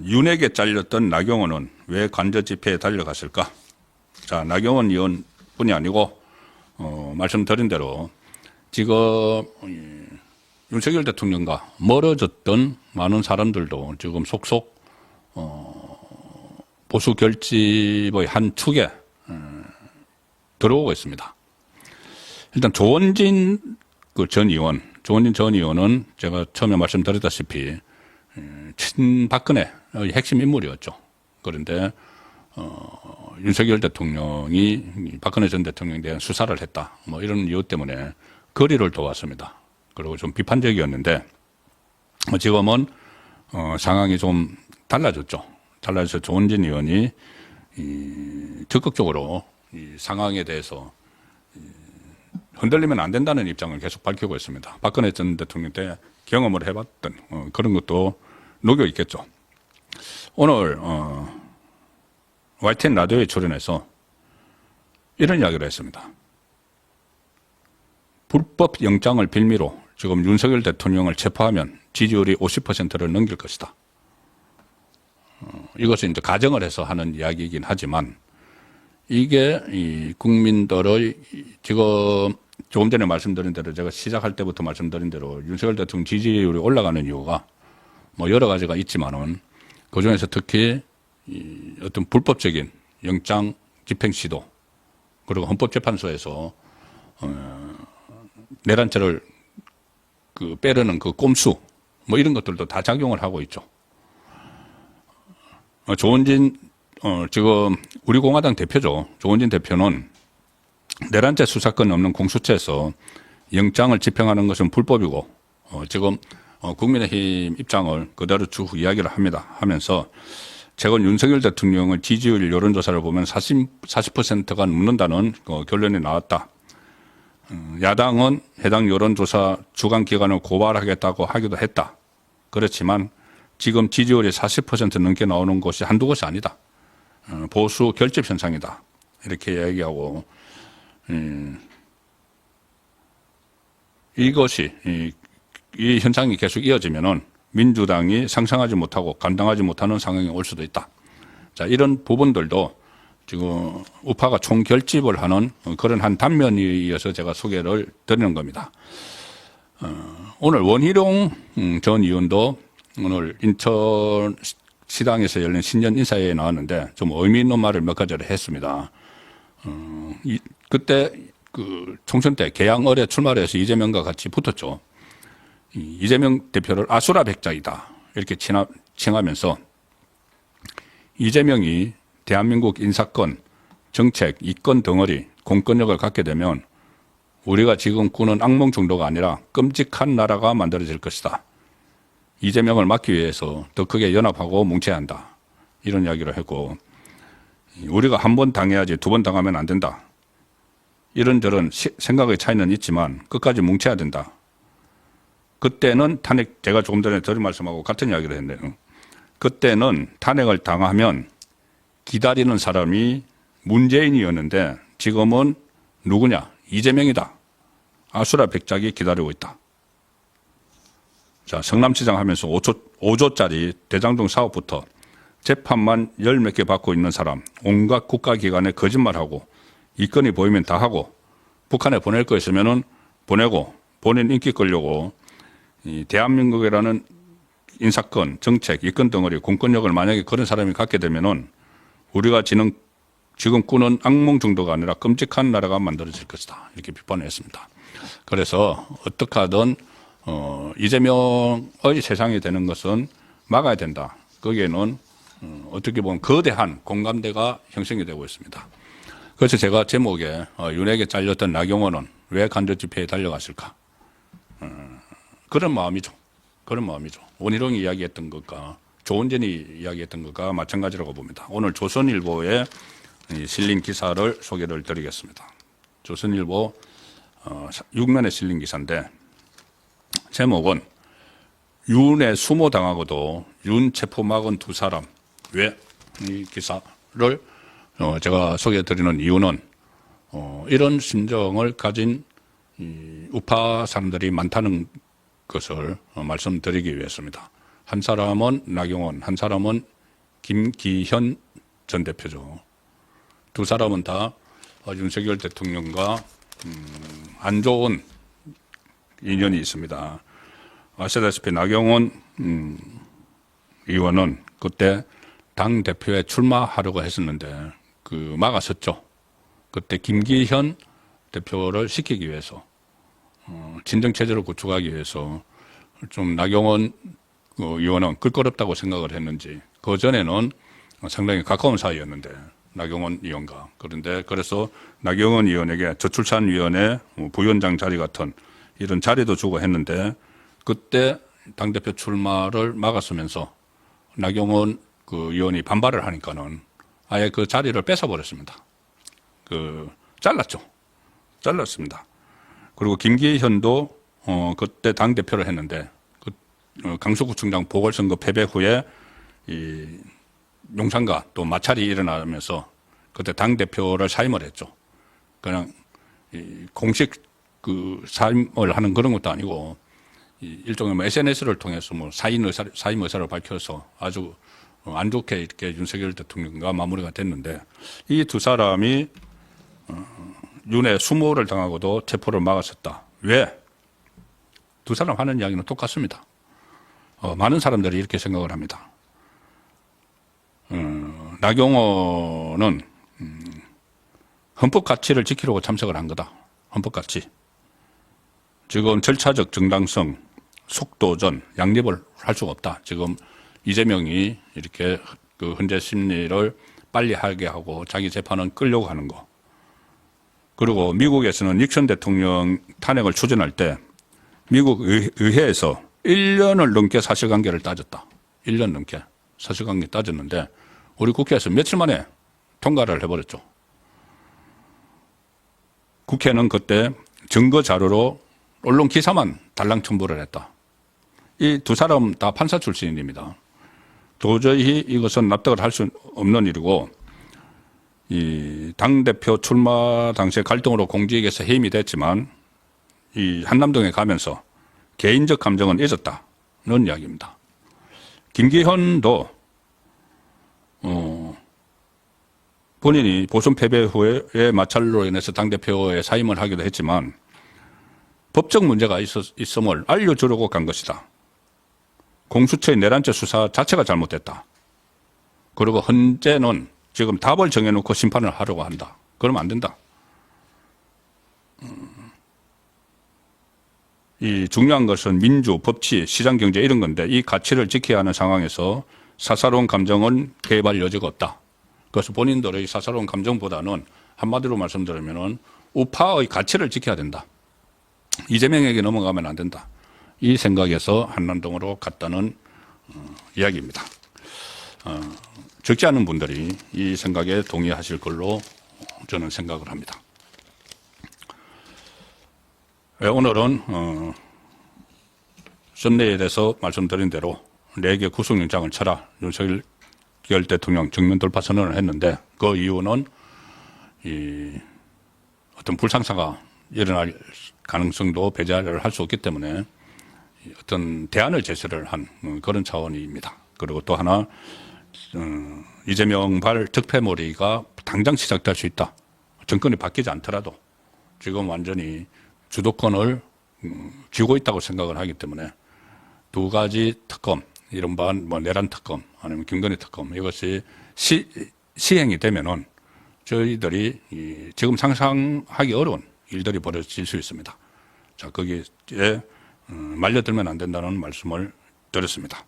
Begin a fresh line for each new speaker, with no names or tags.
윤핵에 잘렸던 나경원은 왜 관저 집회에 달려갔을까? 자, 나경원 의원뿐이 아니고 말씀드린 대로 지금 윤석열 대통령과 멀어졌던 많은 사람들도 지금 속속 보수 결집의 한 축에 들어오고 있습니다. 일단 조원진 전 의원은 제가 처음에 말씀드렸다시피 친박근혜의 핵심 인물이었죠. 그런데 윤석열 대통령이 박근혜 전 대통령에 대한 수사를 했다. 뭐 이런 이유 때문에 거리를 둬왔습니다. 그리고 좀 비판적이었는데 지금은 상황이 좀 달라졌죠. 달라져서 조원진 의원이 적극적으로 이 상황에 대해서 흔들리면 안 된다는 입장을 계속 밝히고 있습니다. 박근혜 전 대통령 때 경험을 해봤던 그런 것도 녹여 있겠죠. 오늘 YTN 라디오에 출연해서 이런 이야기를 했습니다. 불법 영장을 빌미로 지금 윤석열 대통령을 체포하면 지지율이 50%를 넘길 것이다. 이것은 이제 가정을 해서 하는 이야기이긴 하지만 이게 이 국민들의 지금 조금 전에 말씀드린 대로 제가 시작할 때부터 말씀드린 대로 윤석열 대통령 지지율이 올라가는 이유가 뭐 여러 가지가 있지만은 그 중에서 특히 이 어떤 불법적인 영장 집행 시도 그리고 헌법재판소에서 내란죄를 빼려는 그 꼼수 뭐 이런 것들도 다 작용을 하고 있죠. 조원진 지금 우리 공화당 대표죠. 조원진 대표는 내란죄 수사권 없는 공수처에서 영장을 집행하는 것은 불법이고 지금 국민의힘 입장을 그대로 쭉 이야기를 합니다. 하면서 최근 윤석열 대통령의 지지율 여론조사를 보면 40%가 넘는다는 결론이 나왔다. 야당은 해당 여론조사 주관기관을 고발하겠다고 하기도 했다. 그렇지만 지금 지지율이 40% 넘게 나오는 곳이 한두 곳이 아니다. 보수 결집 현상이다. 이렇게 얘기하고 이것이 이 현상이 계속 이어지면은 민주당이 상상하지 못하고 감당하지 못하는 상황이 올 수도 있다. 자, 이런 부분들도 지금 우파가 총결집을 하는 그런 한 단면이어서 제가 소개를 드리는 겁니다. 오늘 원희룡 전 의원도 오늘 인천 시당에서 열린 신년 인사회에 나왔는데 좀 의미 있는 말을 몇 가지를 했습니다. 그때 그 총선 때 개항을에 출마를 해서 이재명과 같이 붙었죠. 이재명 대표를 아수라 백작이다 이렇게 칭하면서 이재명이 대한민국 인사권, 정책, 이권 덩어리, 공권력을 갖게 되면 우리가 지금 꾸는 악몽 정도가 아니라 끔찍한 나라가 만들어질 것이다. 이재명을 막기 위해서 더 크게 연합하고 뭉쳐야 한다. 이런 이야기를 했고 우리가 한 번 당해야지 두 번 당하면 안 된다. 이런저런 생각의 차이는 있지만 끝까지 뭉쳐야 된다. 그때는 탄핵, 제가 조금 전에 드린 말씀하고 같은 이야기를 했는데요. 그때는 탄핵을 당하면 기다리는 사람이 문재인이었는데 지금은 누구냐? 이재명이다. 아수라 백작이 기다리고 있다. 자, 성남시장 하면서 5조짜리 대장동 사업부터 재판만 10몇 개 받고 있는 사람, 온갖 국가기관에 거짓말하고 이건이 보이면 다 하고 북한에 보낼 거 있으면은 보내고 본인 인기 끌려고 이 대한민국이라는 인사권, 정책, 이권 덩어리, 공권력을 만약에 그런 사람이 갖게 되면은 우리가 지금 꾸는 악몽 정도가 아니라 끔찍한 나라가 만들어질 것이다. 이렇게 비판을 했습니다. 그래서 어떻게 하든 이재명의 세상이 되는 것은 막아야 된다. 거기에는 어떻게 보면 거대한 공감대가 형성이 되고 있습니다. 그래서 제가 제목에 윤핵에 잘렸던 나경원은 왜 간접집회에 달려갔을까? 그런 마음이죠. 그런 마음이죠. 원희룡이 이야기했던 것과 조원진이 이야기했던 것과 마찬가지라고 봅니다. 오늘 조선일보에 실린 기사를 소개를 드리겠습니다. 조선일보 6면에 실린 기사인데 제목은 윤에 수모당하고도 윤 체포 막은 두 사람. 왜 이 기사를 제가 소개해드리는 이유는 이런 심정을 가진 우파 사람들이 많다는 것을 말씀드리기 위해서입니다. 한 사람은 나경원, 한 사람은 김기현 전 대표죠. 두 사람은 다 윤석열 대통령과 안 좋은 인연이 있습니다. 아시다시피 나경원 의원은 그때 당 대표에 출마하려고 했었는데 막았었죠. 그때 김기현 대표를 시키기 위해서 진정 체제를 구축하기 위해서 좀 나경원 의원은 끌거렵다고 생각을 했는지 그 전에는 상당히 가까운 사이였는데 나경원 의원과 그래서 나경원 의원에게 저출산위원회 부위원장 자리 같은 이런 자리도 주고 했는데 그때 당대표 출마를 막았으면서 나경원 의원이 반발을 하니까는 아예 그 자리를 뺏어버렸습니다. 잘랐습니다. 그리고 김기현도 그때 당대표를 했는데 강서구청장 보궐선거 패배 후에 이 용산과 또 마찰이 일어나면서 그때 당대표를 사임을 했죠. 그냥 공식 사임을 하는 그런 것도 아니고 일종의 SNS를 통해서 사임 의사를 밝혀서 아주 안 좋게 이렇게 윤석열 대통령과 마무리가 됐는데 이 두 사람이 윤의 수모를 당하고도 체포를 막았었다. 왜? 두 사람 하는 이야기는 똑같습니다. 많은 사람들이 이렇게 생각을 합니다. 나경원은 헌법 가치를 지키려고 참석을 한 거다. 헌법 가치. 지금 절차적 정당성, 속도전, 양립을 할 수가 없다. 지금 이재명이 이렇게 헌재 심리를 빨리 하게 하고 자기 재판은 끌려고 하는 거. 그리고 미국에서는 닉슨 대통령 탄핵을 추진할 때 미국 의회에서 1년을 넘게 사실관계를 따졌다. 1년 넘게 사실관계 따졌는데 우리 국회에서 며칠 만에 통과를 해버렸죠. 국회는 그때 증거 자료로 언론 기사만 달랑 첨부를 했다. 이 두 사람 다 판사 출신입니다. 도저히 이것은 납득을 할 수 없는 일이고 이 당대표 출마 당시에 갈등으로 공직에서 해임이 됐지만 이 한남동에 가면서 개인적 감정은 잊었다는 이야기입니다. 김기현도 본인이 보선 패배 후에 마찰로 인해서 당대표에 사임을 하기도 했지만 법적 문제가 있음을 알려주려고 간 것이다. 공수처의 내란죄 수사 자체가 잘못됐다. 그리고 헌재는 지금 답을 정해놓고 심판을 하려고 한다. 그러면 안 된다. 이 중요한 것은 민주, 법치, 시장경제 이런 건데 이 가치를 지켜야 하는 상황에서 사사로운 감정은 개입할 여지가 없다. 그래서 본인들의 사사로운 감정보다는 한마디로 말씀드리면 우파의 가치를 지켜야 된다. 이재명에게 넘어가면 안 된다. 이 생각에서 한남동으로 갔다는 이야기입니다. 적지 않은 분들이 이 생각에 동의하실 걸로 저는 생각을 합니다. 오늘은 썸네일에서 말씀드린 대로 4개 구속영장을 쳐라 윤석열 대통령 정면 돌파 선언을 했는데 그 이유는 어떤 불상사가 일어날 가능성도 배제를 할 수 없기 때문에 어떤 대안을 제시를 한 그런 차원입니다. 그리고 또 하나 이재명발 특패몰이가 당장 시작될 수 있다. 정권이 바뀌지 않더라도 지금 완전히 주도권을 쥐고 있다고 생각을 하기 때문에 두 가지 특검, 이른바 내란 특검 아니면 김건희 특검 이것이 시행이 되면은 저희들이 지금 상상하기 어려운 일들이 벌어질 수 있습니다. 자, 거기에 말려들면 안 된다는 말씀을 드렸습니다.